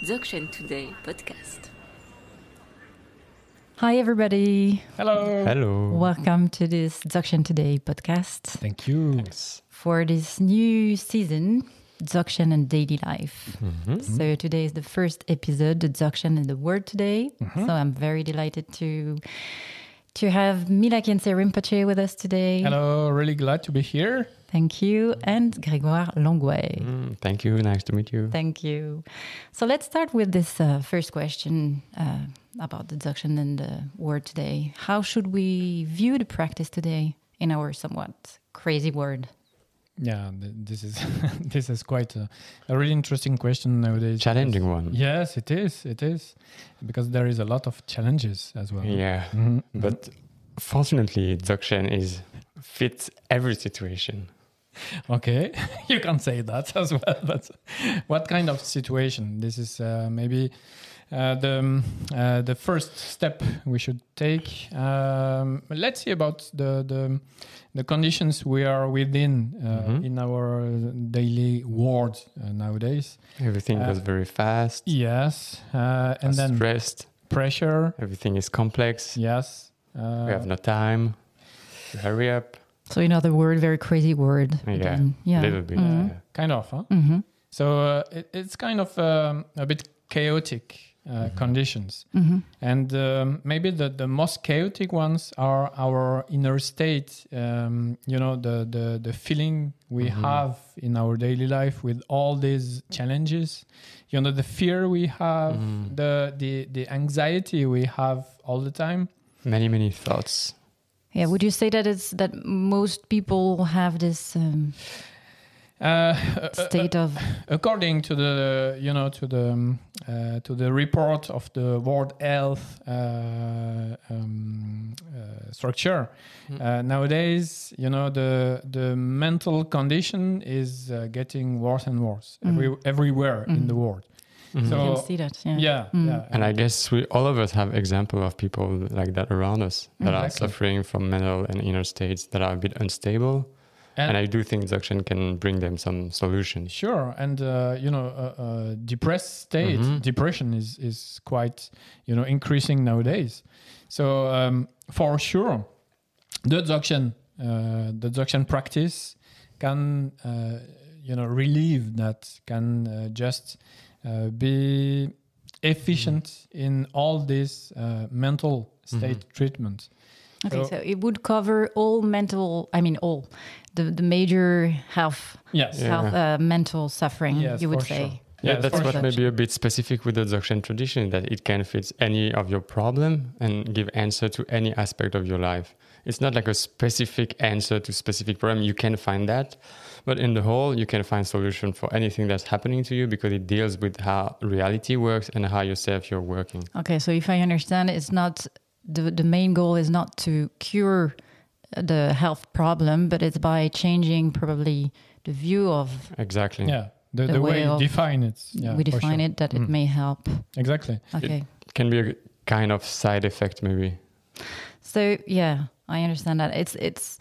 Dzogchen Today podcast. Hi, everybody. Hello. Hello. Welcome to this Dzogchen Today podcast. Thank you. Thanks. For this new season, Dzogchen and Daily Life. Mm-hmm. So today is the first episode, the Dzogchen and the Word today. So I'm very delighted to have Mila Khyentse Rinpoche with us today. Hello. Really glad to be here. Thank you. And Gregoire Langouet. Thank you. Nice to meet you. Thank you. So let's start with this first question about the Dzogchen and the Word today. How should we view the practice today in our somewhat crazy world? Yeah, this is this is quite a really interesting question nowadays. Challenging one. Yes, it is. It is because there is a lot of challenges as well. Yeah. But fortunately, Dzogchen fits every situation. Okay, you can say that as well. But what kind of situation? This is maybe the first step we should take. Let's see about the conditions we are within in our daily world nowadays. Everything goes very fast. Yes, and then stressed. Pressure. Everything is complex. Yes, we have no time to hurry up. So in other words, very crazy word. Yeah, yeah. a little bit. Kind of. Huh? Mm-hmm. So it's kind of a bit chaotic conditions. Mm-hmm. And maybe the most chaotic ones are our inner state, the feeling we have in our daily life with all these challenges, the fear we have, the anxiety we have all the time. Many thoughts. Yeah, would you say that most people have this state of? According to the to the report of the World Health structure, nowadays the mental condition is getting worse and worse everywhere in the world. So, you can see that. Yeah. And I guess all of us have examples of people like that around us that are suffering from mental and inner states that are a bit unstable. And I do think Dzogchen can bring them some solutions. Sure. And, depressed state, depression is quite, increasing nowadays. So for sure, the Dzogchen practice can, relieve that, can just be efficient in all this mental state treatment. Okay, so it would cover all the major health mental suffering, you would say. Sure. Yeah, that's what may be a bit specific with the Dzogchen tradition, that it can fit any of your problem and give answer to any aspect of your life. It's not like a specific answer to specific problem. You can find that, but in the whole, you can find solution for anything that's happening to you because it deals with how reality works and how yourself you're working. Okay, so if I understand, it's not the main goal is not to cure the health problem, but it's by changing probably the view of exactly. Yeah. The way you define it. Yeah, we define it that it may help. Exactly. Okay. It can be a kind of side effect, maybe. So yeah, I understand that. It's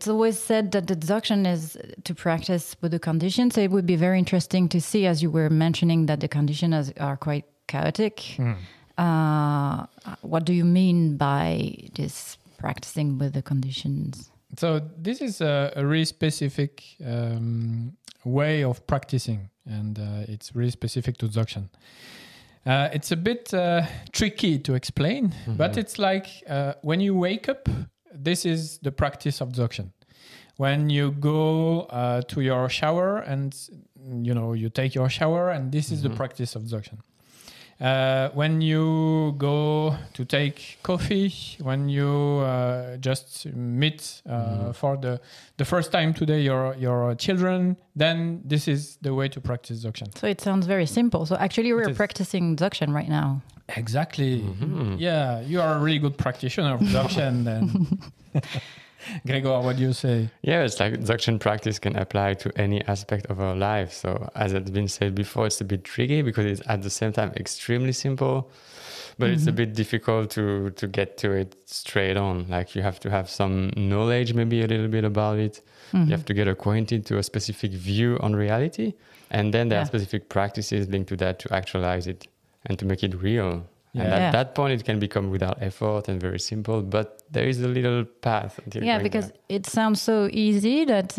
always said that the Dzogchen is to practice with the conditions. So it would be very interesting to see, as you were mentioning, that the conditions are quite chaotic. What do you mean by this practicing with the conditions? So this is a really specific way of practicing, and it's really specific to Dzogchen. It's a bit tricky to explain, but it's like when you wake up, this is the practice of Dzogchen. When you go to your shower and you take your shower, and this is the practice of Dzogchen. When you go to take coffee, when you just meet for the first time today your children, then this is the way to practice Dzogchen. So it sounds very simple. So actually we're practicing Dzogchen right now. Exactly. Yeah, you are a really good practitioner of Dzogchen then. Gregoire, what do you say? Yeah, it's like Dzogchen practice can apply to any aspect of our life. So as it's been said before, it's a bit tricky because it's at the same time extremely simple, but it's a bit difficult to get to it straight on. Like you have to have some knowledge, maybe a little bit about it. You have to get acquainted to a specific view on reality. And then there are specific practices linked to that to actualize it and to make it real. Yeah. And at that point, it can become without effort and very simple, but there is a little path until going because there. it sounds so easy that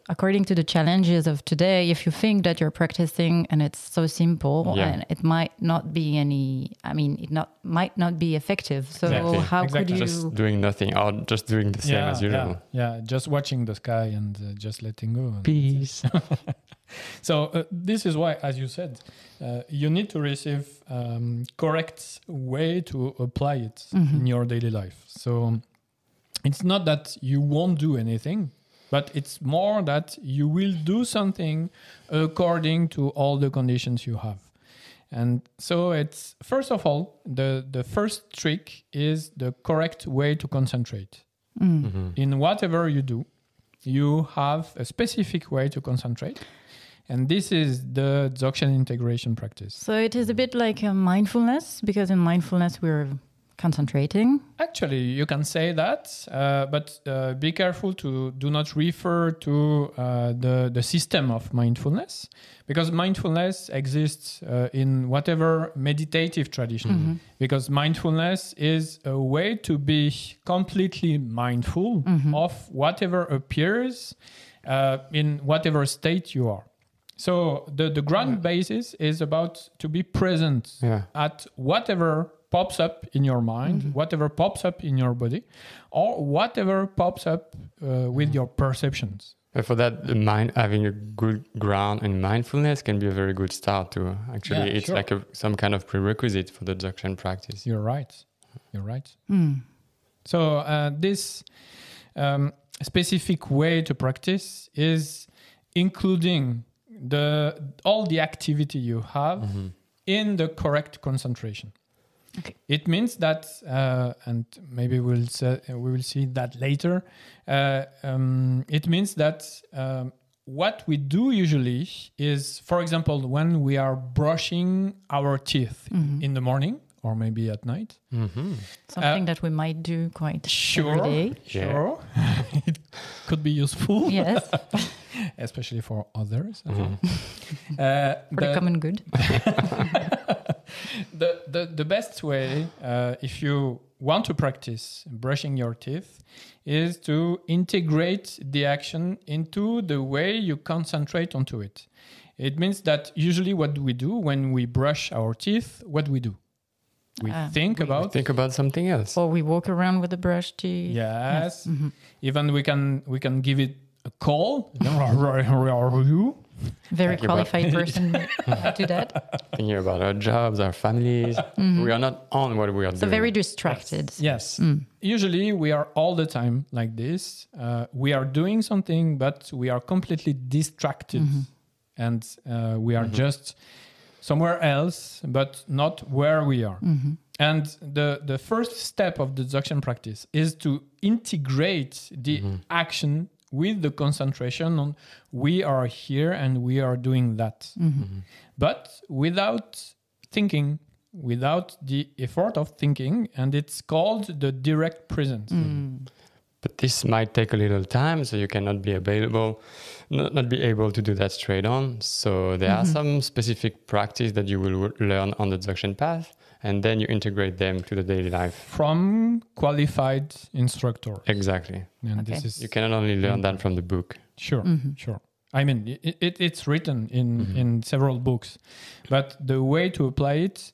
according to the challenges of today, if you think that you're practicing and it's so simple, and it might not be might not be effective. So how could you... Just doing nothing or just doing the same as usual. Yeah, just watching the sky and just letting go. Peace. So this is why, as you said, you need to receive correct way to apply it in your daily life. So it's not that you won't do anything, but it's more that you will do something according to all the conditions you have. And so it's, first of all, the first trick is the correct way to concentrate. In whatever you do, you have a specific way to concentrate. And this is the Dzogchen integration practice. So it is a bit like a mindfulness, because in mindfulness we're concentrating. Actually, you can say that, but be careful to do not refer to the system of mindfulness, because mindfulness exists in whatever meditative tradition. Because mindfulness is a way to be completely mindful of whatever appears in whatever state you are. So the ground basis is about to be present at whatever pops up in your mind, whatever pops up in your body, or whatever pops up with your perceptions. But for that, the mind having a good ground in mindfulness can be a very good start to. Actually, it's like some kind of prerequisite for the Dzogchen practice. You're right. So this specific way to practice is including all the activity you have in the correct concentration. Okay. It means that, and maybe we will see that later. It means that what we do usually is, for example, when we are brushing our teeth in the morning or maybe at night. Something that we might do quite every day. Sure. It could be useful. Yes. Especially for others. For the common good. The best way, if you want to practice brushing your teeth, is to integrate the action into the way you concentrate onto it. It means that usually what do we do when we brush our teeth? What do we do? We think about something else. Or we walk around with a brush teeth. Yes. Even we can give it a call. Are you? Very qualified person to do that. Thinking about our jobs, our families. We are not on what we are doing. So very distracted. Yes. Usually we are all the time like this. We are doing something, but we are completely distracted. And we are just somewhere else, but not where we are. And the first step of the Dzogchen practice is to integrate the action with the concentration on we are here and we are doing that. But without thinking, without the effort of thinking, and it's called the direct presence. But this might take a little time, so you cannot be available, not be able to do that straight on. So there are some specific practice that you will learn on the Dzogchen path, and then you integrate them to the daily life. From qualified instructor. Exactly. And this is, you cannot only learn that from the book. Sure. I mean, it's written in several books, but the way to apply it,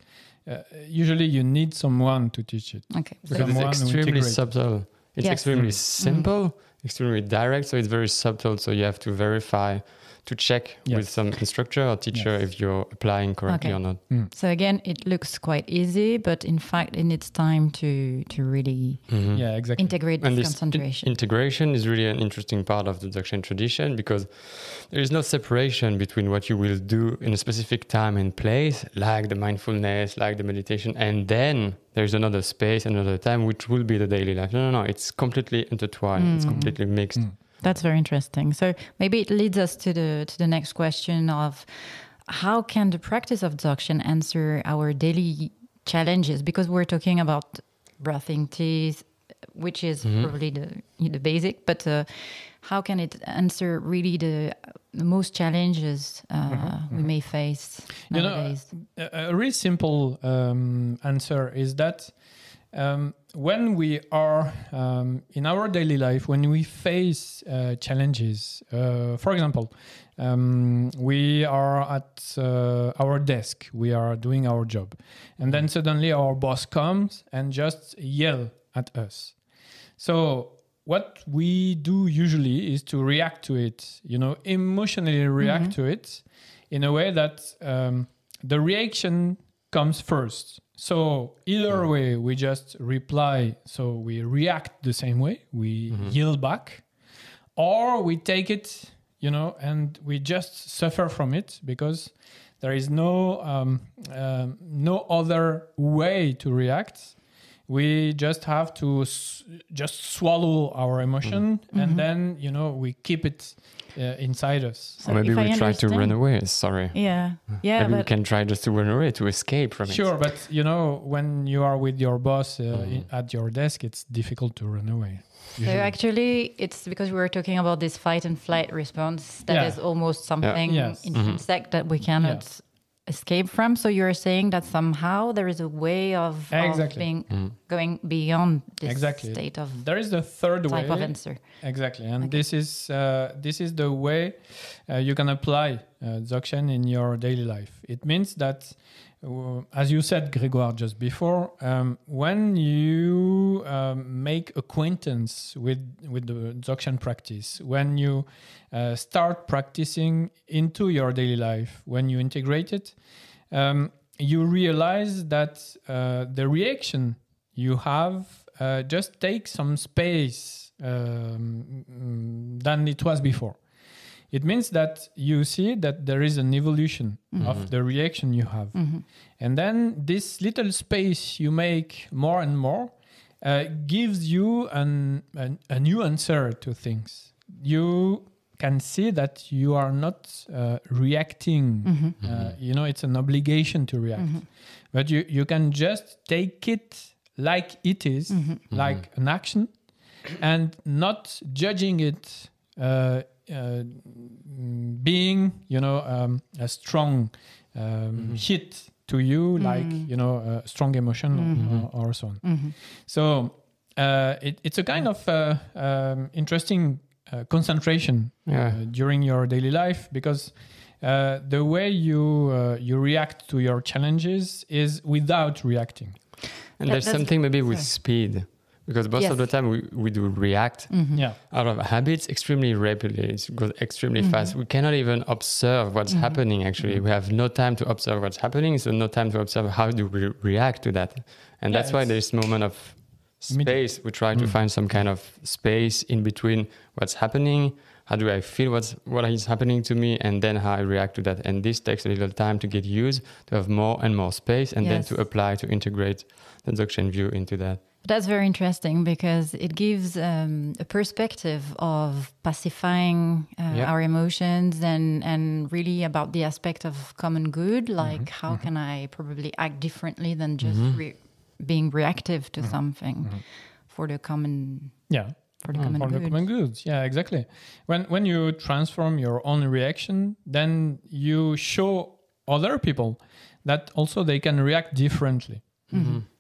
usually you need someone to teach it. Okay. Because it's extremely subtle. It's extremely simple. extremely direct, so it's very subtle. So you have to verify, to check with some instructor or teacher if you're applying correctly or not. So again, it looks quite easy, but in fact, it needs time to really integrate this concentration. Integration is really an interesting part of the Dzogchen tradition, because there is no separation between what you will do in a specific time and place, like the mindfulness, like the meditation, and then there's another space, another time, which will be the daily life. No, it's completely intertwined. It's completely mixed. That's very interesting. So maybe it leads us to the next question of how can the practice of Dzogchen answer our daily challenges? Because we're talking about breathing teeth, which is probably the basic, but how can it answer really the most challenges we may face nowadays? A really simple answer is that when we are in our daily life, when we face challenges, for example, we are at our desk, we are doing our job, and then suddenly our boss comes and just yell at us. So what we do usually is to react to it, emotionally react to it in a way that the reaction comes first. So either way, we just reply. So we react the same way. We yell back, or we take it, and we just suffer from it because there is no other way to react. We just have to just swallow our emotion, and then we keep it inside us. So or maybe we try to run away. Sorry. Yeah. Maybe we can try just to run away, to escape from it. Sure, but when you are with your boss at your desk, it's difficult to run away. Usually. So actually, it's because we were talking about this fight and flight response that is almost something intrinsic that we cannot escape from. So you're saying that somehow there is a way of being going beyond this state of there is the third type way of answer. Exactly, and this is the way you can apply Dzogchen in your daily life. It means that, as you said, Gregoire, just before, when you make acquaintance with the Dzogchen practice, when you start practicing into your daily life, when you integrate it, you realize that the reaction you have just takes some space than it was before. It means that you see that there is an evolution of the reaction you have. And then this little space you make more and more gives you a new answer to things. You can see that you are not reacting. It's an obligation to react. But you can just take it like it is, like an action, and not judging it being, a strong hit to you, like, a strong emotion or so on. So it's a kind of interesting concentration during your daily life, because the way you react to your challenges is without reacting. And there's something maybe with speed. Because most of the time we do react out of habits extremely rapidly. It goes extremely fast. We cannot even observe what's happening, actually. We have no time to observe what's happening, so no time to observe how do we react to that. And that's why there's moment of space. We try to find some kind of space in between what's happening, how do I feel what is happening to me, and then how I react to that. And this takes a little time to get used, to have more and more space, and then to apply, to integrate the Dzogchen view into that. That's very interesting, because it gives a perspective of pacifying our emotions and really about the aspect of common good, like how can I probably act differently than just being reactive to something for the common for the common goods. Yeah, exactly. When you transform your own reaction, then you show other people that also they can react differently.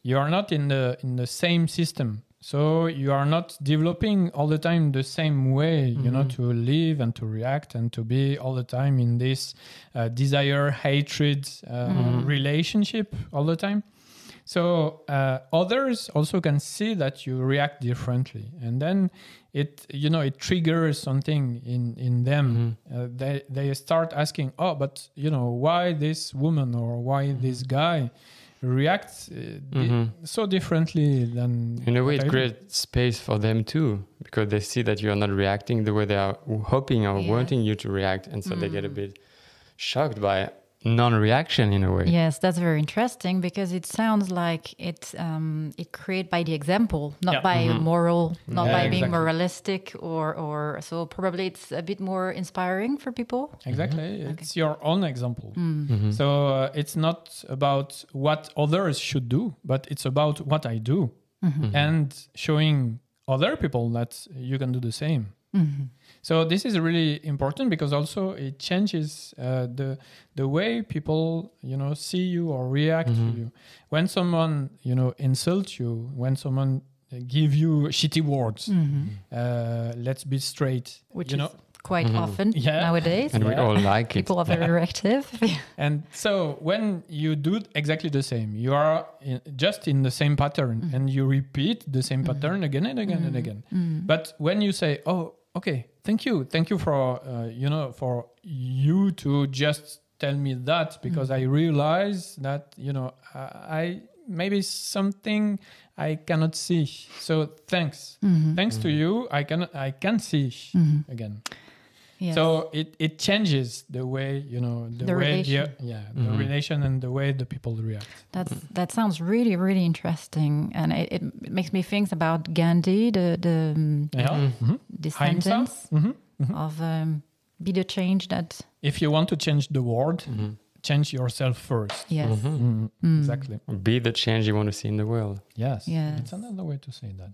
You are not in the same system, so you are not developing all the time the same way, to live and to react and to be all the time in this desire-hatred relationship all the time. So others also can see that you react differently, and then it triggers something in them. They start asking, oh, but why this woman or why this guy reacts so differently than. In a way, it creates space for them too, because they see that you are not reacting the way they are hoping or wanting you to react, and so they get a bit shocked by non-reaction in a way. Yes, that's very interesting, because it sounds like it created by the example, not by moral, not by being moralistic, or so probably it's a bit more inspiring for people. Exactly. It's your own example. So it's not about what others should do, but it's about what I do and showing other people that you can do the same. So this is really important, because also it changes the way people see you or react to you. When someone insults you, when someone give you shitty words, let's be straight, which is quite often nowadays. And we all like it. People are very reactive. And so when you do exactly the same, you are just in the same pattern, and you repeat the same pattern again and again and again. But when you say, oh, okay, thank you for for you to just tell me that, because I realize that I maybe something I cannot see. So thanks to you, I can see again. Yes. So it changes the way the way relation. The relation and the way the people react. That sounds really, really interesting, and it makes me think about Gandhi, the sentence of be the change that. If you want to change the world, change yourself first. Yes, Exactly. Be the change you want to see in the world. Yes. Yes. It's another way to say that.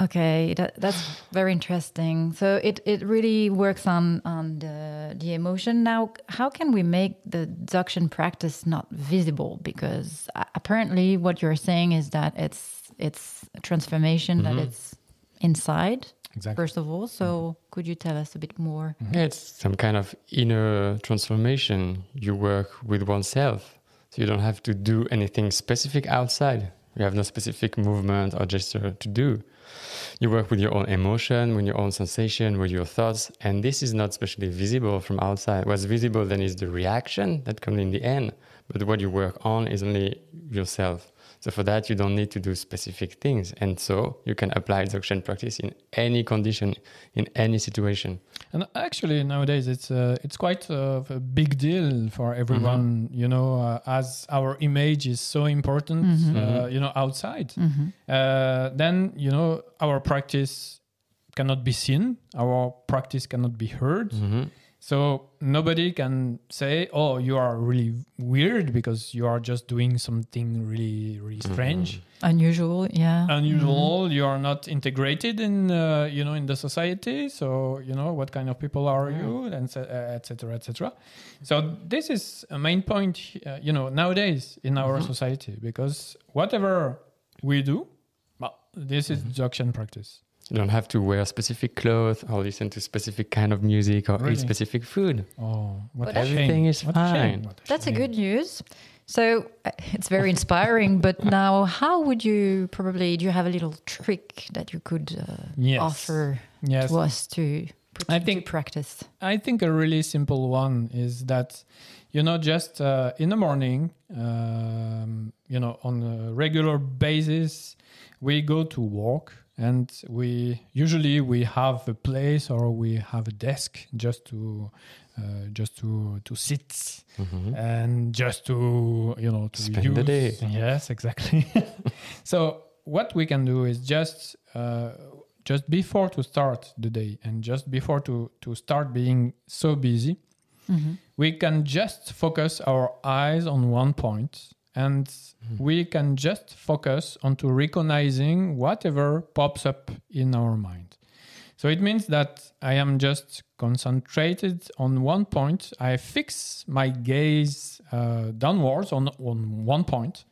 Okay, that's very interesting. So it really works on the emotion. Now, how can we make the Dzogchen practice not visible? Because apparently what you're saying is that it's a transformation, that it's inside, first of all. So could you tell us a bit more? Yeah, it's some kind of inner transformation. You work with oneself. So you don't have to do anything specific outside. You have no specific movement or gesture to do. You work with your own emotion, with your own sensation, with your thoughts, and this is not especially visible from outside. What's visible then is the reaction that comes in the end, but what you work on is only yourself. So for that, you don't need to do specific things, and so you can apply Dzogchen practice in any condition, in any situation. And actually, nowadays it's quite a big deal for everyone. As our image is so important, outside. Then our practice cannot be seen. Our practice cannot be heard. So nobody can say, "Oh, you are really weird because you are just doing something really, really strange, unusual." Yeah, unusual. You are not integrated in, in the society. So what kind of people are you, and etc., etc. So this is a main point, nowadays in our society, because whatever we do, this is Dzogchen practice. You don't have to wear specific clothes or listen to specific kind of music or eat specific food. Oh, everything is fine. That's a good news. So it's very inspiring. But now, how would you do you have a little trick that you could offer to us to put into practice? I think a really simple one is that, just in the morning, on a regular basis, we go to walk. And we have a place or we have a desk just to sit and just to spend the day. Yes, exactly. So what we can do is just before to start the day and just before to start being so busy, we can just focus our eyes on one point. And we can just focus on to recognizing whatever pops up in our mind. So it means that I am just concentrated on one point. I fix my gaze downwards on one point.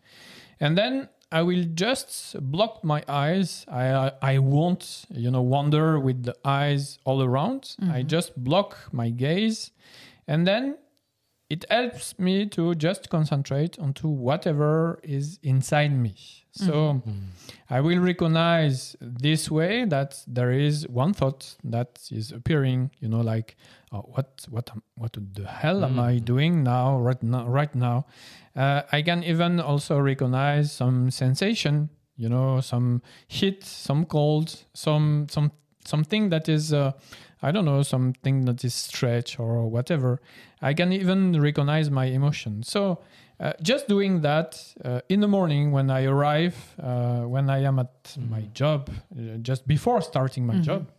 And then I will just block my eyes. I won't, wander with the eyes all around. I just block my gaze. And then it helps me to just concentrate onto whatever is inside me. So I will recognize this way that there is one thought that is appearing, like, what the hell am I doing now, right now? I can even also recognize some sensation, some heat, some cold, something that is, I don't know, something that is stretch or whatever. I can even recognize my emotion. So just doing that in the morning when I arrive, when I am at my job, just before starting my job,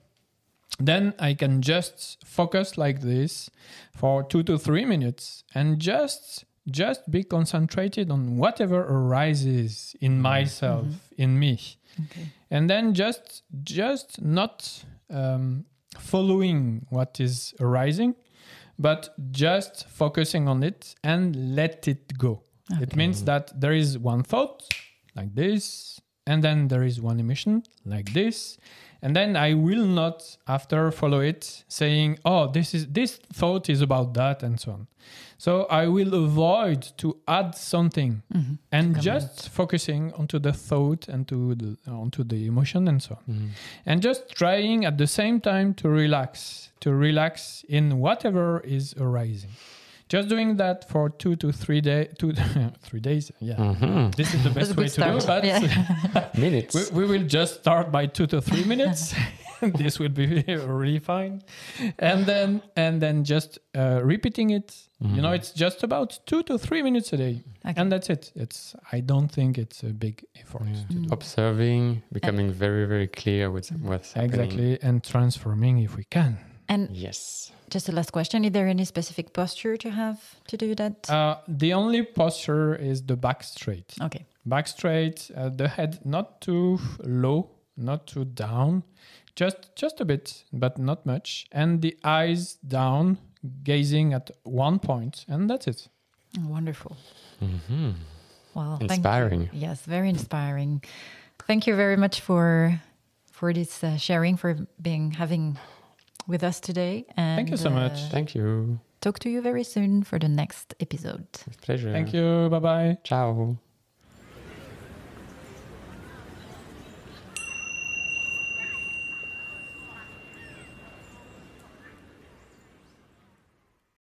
then I can just focus like this for 2 to 3 minutes and just be concentrated on whatever arises in myself, in me. Okay. And then just not following what is arising, but just focusing on it and let it go. Okay. It means that there is one thought like this, and then there is one emotion like this, and then I will not after follow it saying, this thought is about that, and so on. So I will avoid to add something and just focusing onto the thought and onto the emotion and so on. And just trying at the same time to relax in whatever is arising. Just doing that for 2 to 3 days. 3 days, yeah. This is the best way to do it. But minutes. We will just start by 2 to 3 minutes. This will be really fine. And then just repeating it. It's just about 2 to 3 minutes a day. Okay. And that's it. I don't think it's a big effort to do. Observing, becoming very, very clear with what's happening. Exactly. And transforming if we can. And yes. Just a last question. Is there any specific posture to have to do that? The only posture is the back straight. Okay. Back straight, the head not too low, not too down, just a bit, but not much. And the eyes down, gazing at one point. And that's it. Oh, wonderful. Wow. Inspiring. Thank you. Yes, very inspiring. Thank you very much for this sharing, for having with us today. And thank you so much. Thank you. Talk to you very soon for the next episode. With pleasure. Thank you. Bye-bye. Ciao.